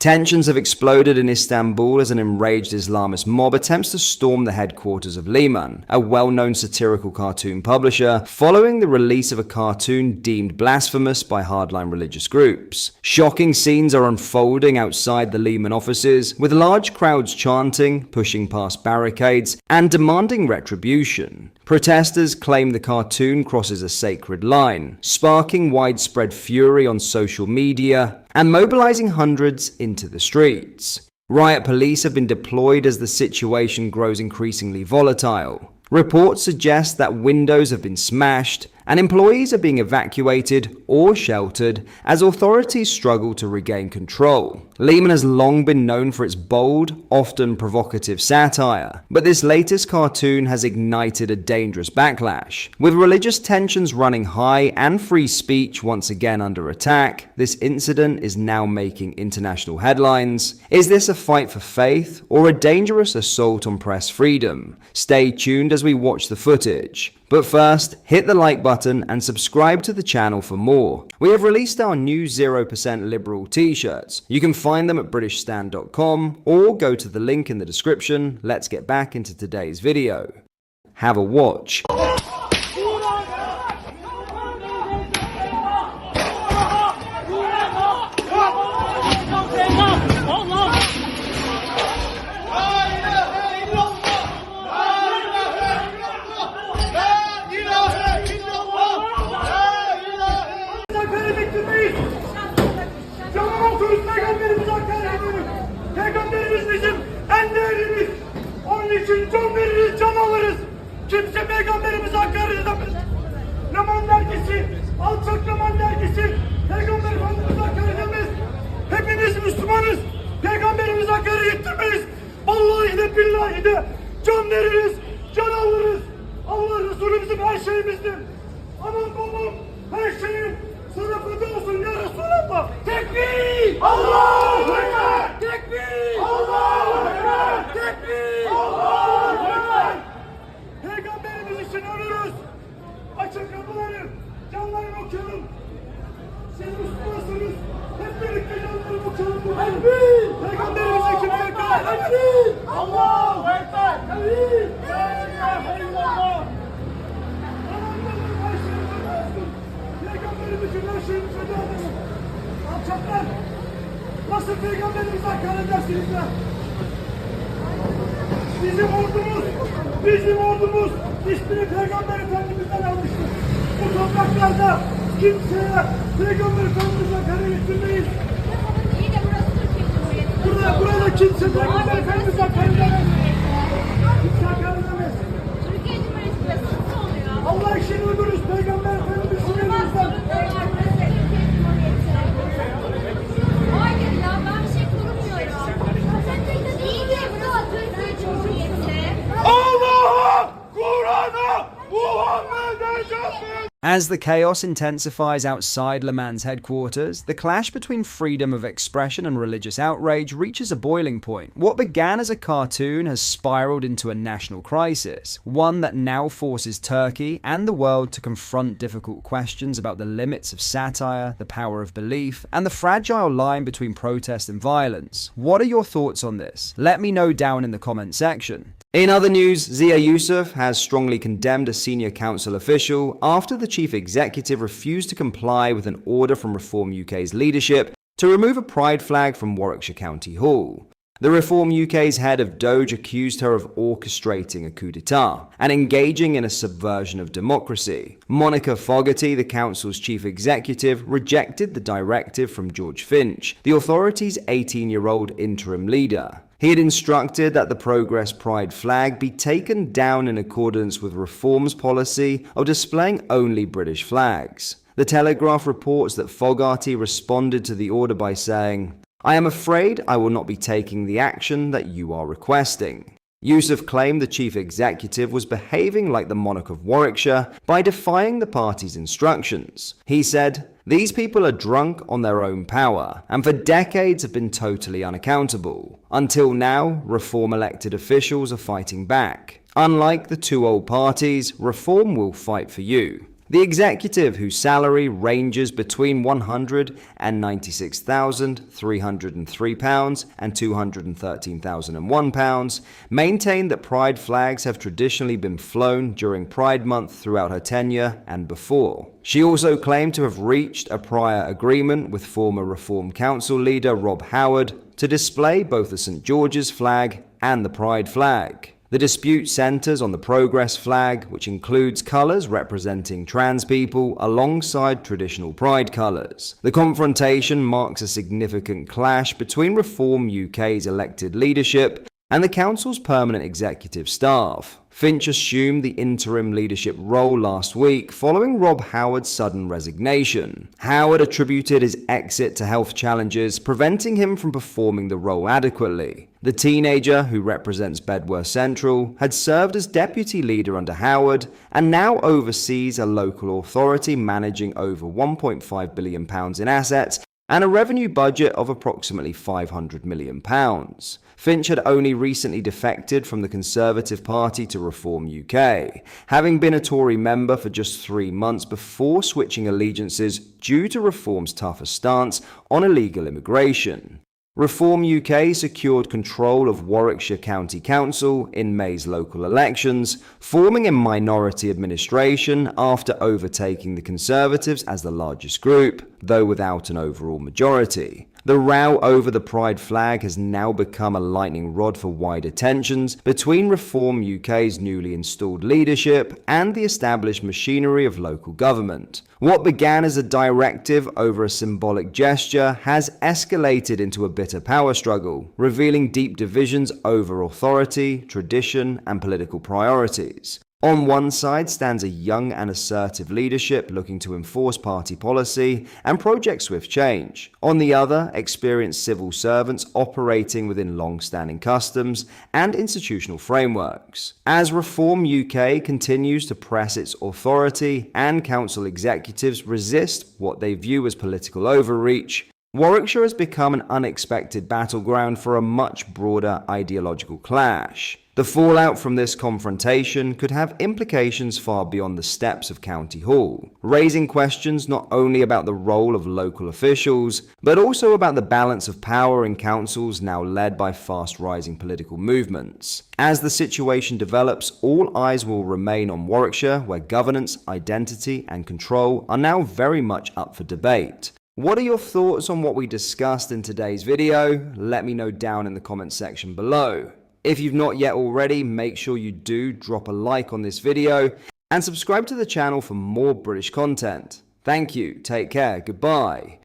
Tensions have exploded in Istanbul as an enraged Islamist mob attempts to storm the headquarters of Lehman, a well-known satirical cartoon publisher, following the release of a cartoon deemed blasphemous by hardline religious groups. Shocking scenes are unfolding outside the Lehman offices, with large crowds chanting, pushing past barricades, and demanding retribution. Protesters claim the cartoon crosses a sacred line, sparking widespread fury on social media and mobilizing hundreds into the streets. Riot police have been deployed as the situation grows increasingly volatile. Reports suggest that windows have been smashed and employees are being evacuated or sheltered as authorities struggle to regain control. Lehman has long been known for its bold, often provocative satire, but this latest cartoon has ignited a dangerous backlash. With religious tensions running high and free speech once again under attack, this incident is now making international headlines. Is this a fight for faith or a dangerous assault on press freedom? Stay tuned as we watch the footage. But first, hit the like button and subscribe to the channel for more. We have released our new 0% liberal t-shirts. You can find them at britishstand.com or go to the link in the description. Let's get back into today's video. Have a watch. Peygamberimiz bizim en değerimiz. Onun için can veririz, can alırız. Kimse peygamberimize hakaret edemez. Leman dergisi, alçak Leman dergisi, Peygamber Efendimiz'e hakaret edemez. Hepimiz Müslümanız. Peygamberimize hakaret ettirmeyiz. Vallahi de billahi de can veririz, can alırız. Allah Resulü bizim her şeyimizdir. Aman babam her şeyim sana feda olsun ya Resulallah. Tekbir! Allahu Ekber! Tekbir! Allahu Ekber! Tekbir! Allahu Ekber! Peygamberimiz için ölürüz. Açın kapıları, canlarını okuyalım. Siz Müslümansınız. Hep birlikte canlarını okuyalım. Tekbir! Peygamberimiz için Ekber! Tekbir! Allahu Ekber! Tekbir! La ilahe illallah! Peygamberimizin her şeyini feda edelim. Alçaklar! Nasıl Peygamberimize hakaret edersiniz ya? Bizim ordumuz ismini Peygamber Efendimiz'den almıştır. Bu topraklarda kimseye Peygamber Efendimiz'e hakaret ettirmeyiz. İyi de burası Türkiye Cumhuriyeti. Burada kimse Peygamber Efendimiz'e hakaret edemez. Kimse hakaret edemez. Türkiye Cumhuriyeti burası nasıl oluyor? Allah için uyduruz Peygamber Efendimiz'in elimizden. Hayır ya ben bir şey kurmuyorum. İyi de burası Türkiye Cumhuriyeti. Allah'a, Kur'an'a, Muhammed'e şahit. As the chaos intensifies outside Le Mans headquarters, the clash between freedom of expression and religious outrage reaches a boiling point. What began as a cartoon has spiraled into a national crisis, one that now forces Turkey and the world to confront difficult questions about the limits of satire, the power of belief, and the fragile line between protest and violence. What are your thoughts on this? Let me know down in the comment section. In other news, Ziya Yusuf has strongly condemned a senior council official after the chief executive refused to comply with an order from Reform UK's leadership to remove a pride flag from Warwickshire County Hall. The Reform UK's head of Doge accused her of orchestrating a coup d'etat and engaging in a subversion of democracy. Monica Fogarty, the council's chief executive, rejected the directive from George Finch, the authority's 18-year-old interim leader. He had instructed that the Progress Pride flag be taken down in accordance with Reform's policy of displaying only British flags. The Telegraph reports that Fogarty responded to the order by saying, "I am afraid I will not be taking the action that you are requesting." Yusuf claimed the chief executive was behaving like the monarch of Warwickshire by defying the party's instructions. He said, "These people are drunk on their own power, and for decades have been totally unaccountable. Until now, Reform elected officials are fighting back. Unlike the two old parties, Reform will fight for you." The executive, whose salary ranges between £196,303 and £213,001, maintained that Pride flags have traditionally been flown during Pride Month throughout her tenure and before. She also claimed to have reached a prior agreement with former Reform Council leader Rob Howard to display both the St. George's flag and the Pride flag. The dispute centers on the Progress flag, which includes colors representing trans people alongside traditional Pride colors. The confrontation marks a significant clash between Reform UK's elected leadership and the council's permanent executive staff. Finch assumed the interim leadership role last week following Rob Howard's sudden resignation. Howard attributed his exit to health challenges, preventing him from performing the role adequately. The teenager, who represents Bedworth Central, had served as deputy leader under Howard and now oversees a local authority managing over £1.5 billion in assets and a revenue budget of approximately £500 million. Finch had only recently defected from the Conservative Party to Reform UK, having been a Tory member for just 3 months before switching allegiances due to Reform's tougher stance on illegal immigration. Reform UK secured control of Warwickshire County Council in May's local elections, forming a minority administration after overtaking the Conservatives as the largest group, though without an overall majority. The row over the Pride flag has now become a lightning rod for wider tensions between Reform UK's newly installed leadership and the established machinery of local government. What began as a directive over a symbolic gesture has escalated into a bitter power struggle, revealing deep divisions over authority, tradition, and political priorities. On one side stands a young and assertive leadership looking to enforce party policy and project swift change. On the other, experienced civil servants operating within long-standing customs and institutional frameworks. As Reform UK continues to press its authority and council executives resist what they view as political overreach, Warwickshire has become an unexpected battleground for a much broader ideological clash. The fallout from this confrontation could have implications far beyond the steps of County Hall, raising questions not only about the role of local officials, but also about the balance of power in councils now led by fast-rising political movements. As the situation develops, all eyes will remain on Warwickshire, where governance, identity, and control are now very much up for debate. What are your thoughts on what we discussed in today's video? Let me know down in the comments section below. If you've not yet already, make sure you do drop a like on this video and subscribe to the channel for more British content. Thank you, take care, goodbye.